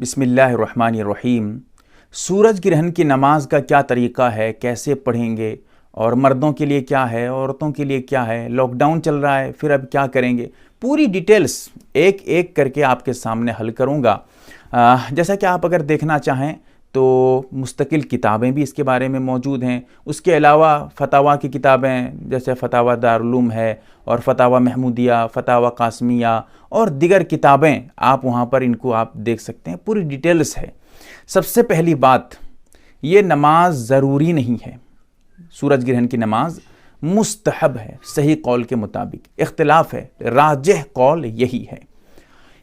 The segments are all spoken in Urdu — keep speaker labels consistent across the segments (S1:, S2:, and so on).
S1: بسم اللہ الرحمن الرحیم۔ سورج گرہن کی نماز کا کیا طریقہ ہے، کیسے پڑھیں گے، اور مردوں کے لیے کیا ہے، عورتوں کے لیے کیا ہے، لاک ڈاؤن چل رہا ہے پھر اب کیا کریں گے، پوری ڈیٹیلز ایک ایک کر کے آپ کے سامنے حل کروں گا۔ جیسا کہ آپ اگر دیکھنا چاہیں تو مستقل کتابیں بھی اس کے بارے میں موجود ہیں، اس کے علاوہ فتاویٰ کی کتابیں جیسے فتاویٰ دارالعلوم ہے اور فتاویٰ محمودیہ، فتاویٰ قاسمیہ اور دیگر کتابیں آپ وہاں پر ان کو آپ دیکھ سکتے ہیں، پوری ڈیٹیلز ہے۔ سب سے پہلی بات، یہ نماز ضروری نہیں ہے، سورج گرہن کی نماز مستحب ہے صحیح قول کے مطابق، اختلاف ہے، راجح قول یہی ہے۔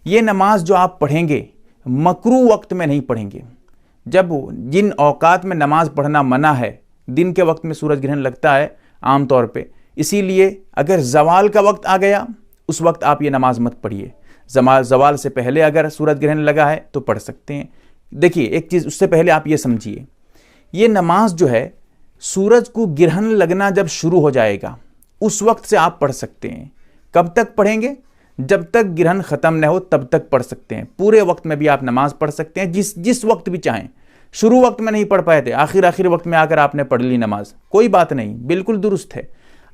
S1: یہ نماز جو آپ پڑھیں گے مکروہ وقت میں نہیں پڑھیں گے، جب جن اوقات میں نماز پڑھنا منع ہے، دن کے وقت میں سورج گرہن لگتا ہے عام طور پہ، اسی لیے اگر زوال کا وقت آ گیا اس وقت آپ یہ نماز مت پڑھیے۔ زوال سے پہلے اگر سورج گرہن لگا ہے تو پڑھ سکتے ہیں۔ دیکھیے ایک چیز اس سے پہلے آپ یہ سمجھیے، یہ نماز جو ہے سورج کو گرہن لگنا جب شروع ہو جائے گا اس وقت سے آپ پڑھ سکتے ہیں۔ کب تک پڑھیں گے؟ جب تک گرہن ختم نہ ہو تب تک پڑھ سکتے ہیں، پورے وقت میں بھی آپ نماز پڑھ سکتے ہیں، جس وقت بھی چاہیں۔ شروع وقت میں نہیں پڑھ پائے تھے، آخر وقت میں آ کر آپ نے پڑھ لی نماز، کوئی بات نہیں، بالکل درست ہے۔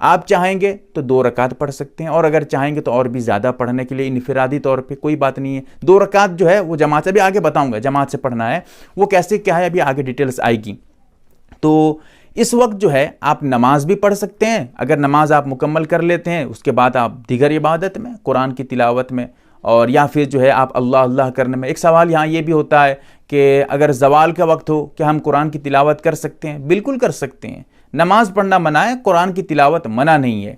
S1: آپ چاہیں گے تو 2 رکعت پڑھ سکتے ہیں، اور اگر چاہیں گے تو اور بھی زیادہ پڑھنے کے لیے انفرادی طور پہ کوئی بات نہیں ہے۔ 2 رکعت جو ہے وہ جماعت سے بھی آگے بتاؤں گا، جماعت سے پڑھنا ہے، وہ کیسے کیا ہے ابھی آگے ڈیٹیلز آئے گی۔ تو اس وقت جو ہے آپ نماز بھی پڑھ سکتے ہیں، اگر نماز آپ مکمل کر لیتے ہیں اس کے بعد آپ دیگر عبادت میں، قرآن کی تلاوت میں، اور یا پھر جو ہے آپ اللہ اللہ کرنے میں۔ ایک سوال یہاں یہ بھی ہوتا ہے کہ اگر زوال کا وقت ہو کیا ہم قرآن کی تلاوت کر سکتے ہیں؟ بالکل کر سکتے ہیں، نماز پڑھنا منع ہے، قرآن کی تلاوت منع نہیں ہے۔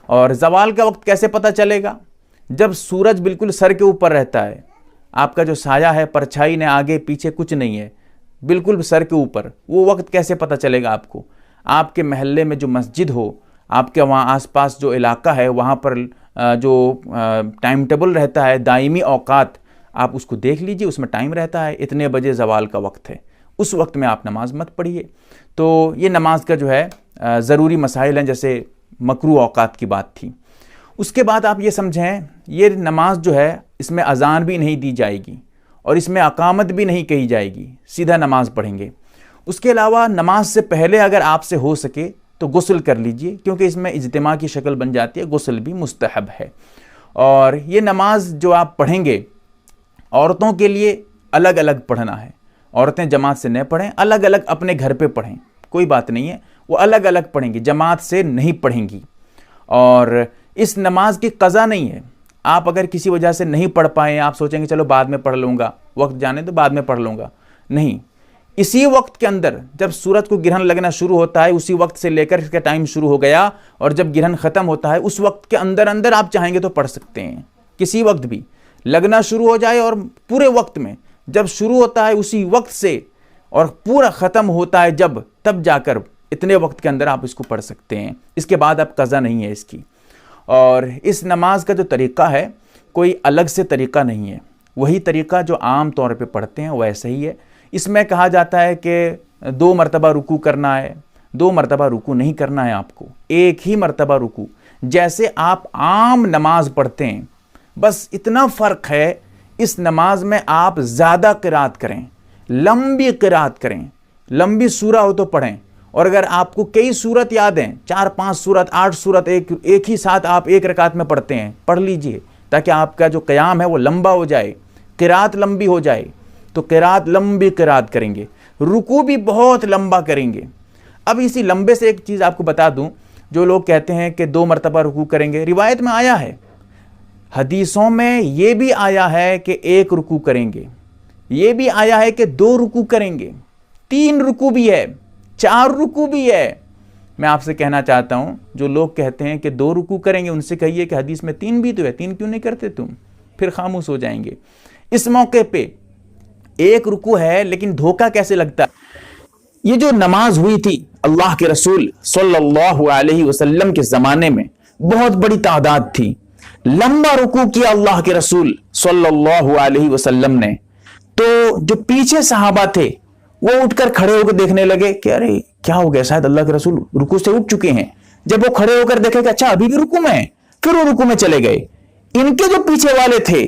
S1: اور زوال کا وقت کیسے پتہ چلے گا؟ جب سورج بالکل سر کے اوپر رہتا ہے، آپ کا جو سایہ ہے، پرچھائی نے آگے پیچھے کچھ نہیں ہے، بالکل سر کے اوپر، وہ وقت کیسے پتہ چلے گا آپ کو؟ آپ کے محلے میں جو مسجد ہو، آپ کے وہاں آس پاس جو علاقہ ہے وہاں پر جو ٹائم ٹیبل رہتا ہے، دائمی اوقات، آپ اس کو دیکھ لیجئے، اس میں ٹائم رہتا ہے اتنے بجے زوال کا وقت ہے، اس وقت میں آپ نماز مت پڑھیے۔ تو یہ نماز کا جو ہے ضروری مسائل ہیں، جیسے مکروہ اوقات کی بات تھی۔ اس کے بعد آپ یہ سمجھیں، یہ نماز جو ہے اس میں اذان بھی نہیں دی جائے گی اور اس میں اقامت بھی نہیں کہی جائے گی، سیدھا نماز پڑھیں گے۔ اس کے علاوہ نماز سے پہلے اگر آپ سے ہو سکے تو غسل کر لیجئے، کیونکہ اس میں اجتماع کی شکل بن جاتی ہے، غسل بھی مستحب ہے۔ اور یہ نماز جو آپ پڑھیں گے عورتوں کے لیے الگ الگ پڑھنا ہے، عورتیں جماعت سے نہ پڑھیں، الگ الگ اپنے گھر پہ پڑھیں، کوئی بات نہیں ہے، وہ الگ الگ پڑھیں گی، جماعت سے نہیں پڑھیں گی۔ اور اس نماز کی قضا نہیں ہے، آپ اگر کسی وجہ سے نہیں پڑھ پائیں، آپ سوچیں گے چلو بعد میں پڑھ لوں گا، وقت جانے تو بعد میں پڑھ لوں گا، نہیں، اسی وقت کے اندر جب سورج کو گرہن لگنا شروع ہوتا ہے اسی وقت سے لے کر اس کا ٹائم شروع ہو گیا، اور جب گرہن ختم ہوتا ہے اس وقت کے اندر آپ چاہیں گے تو پڑھ سکتے ہیں، کسی وقت بھی لگنا شروع ہو جائے، اور پورے وقت میں جب شروع ہوتا ہے اسی وقت سے اور پورا ختم ہوتا ہے جب، تب جا کر اتنے وقت کے اندر آپ اس کو پڑھ سکتے ہیں، اس کے بعد اب قضا نہیں ہے اس کی۔ اور اس نماز کا جو طریقہ ہے کوئی الگ سے طریقہ نہیں ہے، وہی طریقہ جو عام طور پہ پڑھتے ہیں ویسے ہی ہے۔ اس میں کہا جاتا ہے کہ 2 مرتبہ رکوع کرنا ہے، 2 مرتبہ رکوع نہیں کرنا ہے آپ کو، ایک ہی مرتبہ رکوع، جیسے آپ عام نماز پڑھتے ہیں، بس اتنا فرق ہے اس نماز میں آپ زیادہ قرات کریں، لمبی قرات کریں، لمبی سورہ ہو تو پڑھیں، اور اگر آپ کو کئی سورت یاد ہیں، 4-5 سورت 8 سورت ایک ہی ساتھ آپ ایک رکعت میں پڑھتے ہیں، پڑھ لیجئے تاکہ آپ کا جو قیام ہے وہ لمبا ہو جائے، قرات لمبی ہو جائے۔ تو قرات لمبی قرات کریں گے، رکوع بھی بہت لمبا کریں گے۔ اب اسی لمبے سے ایک چیز آپ کو بتا دوں، جو لوگ کہتے ہیں کہ 2 مرتبہ رکوع کریں گے، روایت میں آیا ہے، حدیثوں میں یہ بھی آیا ہے کہ 1 رکوع کریں گے، یہ بھی آیا ہے کہ 2 رکوع کریں گے، 3 رکوع بھی ہے، 4 رکوع بھی ہے۔ میں آپ سے کہنا چاہتا ہوں جو لوگ کہتے ہیں کہ 2 رکوع کریں گے ان سے کہیے کہ حدیث میں 3 بھی تو ہے، 3 کیوں نہیں کرتے تم؟ پھر خاموش ہو جائیں گے۔ اس موقع پہ 1 رکوع ہے لیکن دھوکہ کیسے لگتا ہے؟ یہ جو نماز ہوئی تھی اللہ کے رسول صلی اللہ علیہ وسلم کے زمانے میں بہت بڑی تعداد تھی، لمبا رکوع کیا اللہ کے رسول صلی اللہ علیہ وسلم نے، تو جو پیچھے صحابہ تھے وہ اٹھ کر کھڑے ہو کر دیکھنے لگے کہ ارے کیا ہو گیا، شاید اللہ کے رسول رکوع سے اٹھ چکے ہیں۔ جب وہ کھڑے ہو کر دیکھے کہ اچھا ابھی بھی رکوع میں ہیں، پھر وہ رکوع میں چلے گئے۔ ان کے جو پیچھے والے تھے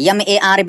S2: MARB